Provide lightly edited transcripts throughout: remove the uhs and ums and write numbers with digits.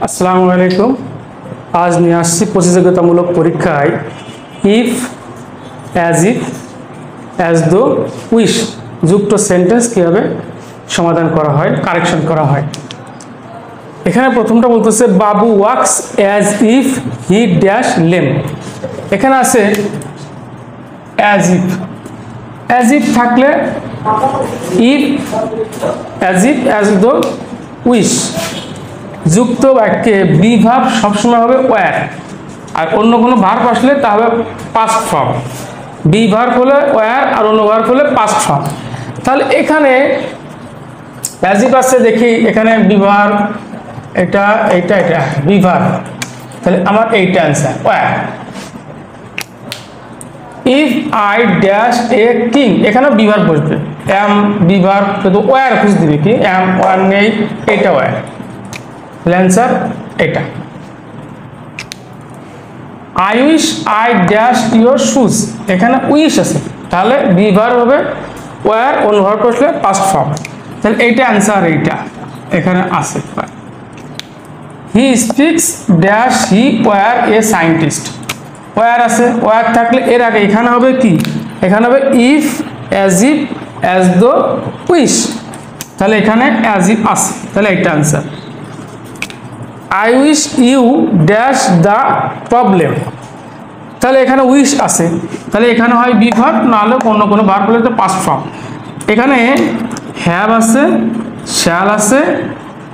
আসসালামু আলাইকুম। আজ নিয়ে আসছি প্রতিযোগিতামূলক পরীক্ষায় if, as if, as though, wish যুক্ত সেন্টেন্স কীভাবে সমাধান করা হয়, কারেকশন করা হয়। এখানে প্রথমটা বলতেছে বাবু walks as if he dash lame. এখানে আছে অ্যাজ ইফ। অ্যাজ ইফ থাকলে if, as if, as though, wish যুক্ত বাক্যে বি ভার্ব সবসময় হবে ওয়্যার, আর অন্য কোনো ভার্ব আসলে তা হবে পাস্ট ফর্ম। বি ভার্ব হলে ওয়্যার আর অন্য ভার্ব হলে পাস্ট ফর্ম। তাহলে এখানে অ্যাজ ইফ আছে, দেখি এখানে বি ভার্ব, এটা এইটা এটা বি ভার্ব, তাহলে আমার এইটা answer were. If I dash a king, এখানে বি ভার্ব বসবে, এম বি ভার্ব, কিন্তু ওয়্যার খুঁজ দিবে কি, এম ওয়্যার নেই, এটা ওয়্যার, অ্যান্সার এটা। I wish I dash your shoes, এখানে উইশ আছে, তাহলে বি ভার্ব হবে ওয়্যার, অন্য ভার্ব আসলে পাস্ট ফর্ম, তাহলে এইটা অ্যান্সার, এইটা এখানে আছে। He speaks dash he were a scientist, were আছে, ওয়্যার থাকলে এর আগে এখানে হবে কি, এখানে হবে if, as if, as though, wish, তাহলে এখানে অ্যাজ ইফ আছে, তাহলে এইটা answer. I wish you dash the problem, তাহলে এখানে উইশ আছে, তাহলে এখানে হয় বি ভার্ব, নাহলে অন্য কোনো ভার্ব হলে তো পাস্ট ফর্ম। এখানে হ্যাভ আছে, শ্যাল আছে,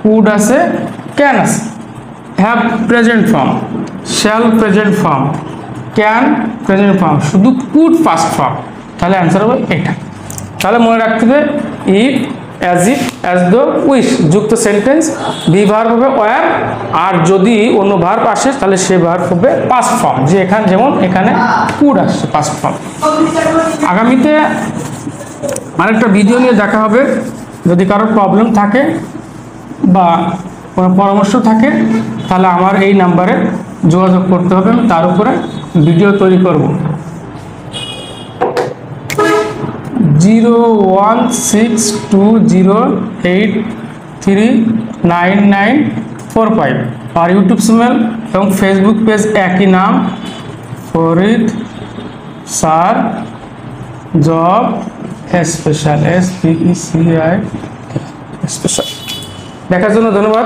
কুড আছে, ক্যান আছে। Have present form, shall present form, can present form, শুধু কুড পাস্ট ফর্ম, তাহলে অ্যান্সার হবে এটা। তাহলে মনে রাখতে হবে if, as if, as though, wish যুক্ত সেন্টেন্স বি ভার্ব হবে ওয়্যার, আর যদি অন্য ভার্ব আসে তাহলে সে ভার্ব হবে পাস্ট ফর্ম, যে এখানে যেমন এখানে কুড আসছে পাস্ট ফর্ম। আগামীতে আরেকটা ভিডিও নিয়ে দেখা হবে। যদি কারোর প্রবলেম থাকে বা কোনো পরামর্শ থাকে তাহলে আমার এই নাম্বারে যোগাযোগ করতে হবে, আমি তার উপরে ভিডিও তৈরি করব। 01620839945 আর ইউটিউব চ্যানেল এবং ফেসবুক পেজ একই নাম, Farid sir job special, SPECI special. দেখার জন্য ধন্যবাদ।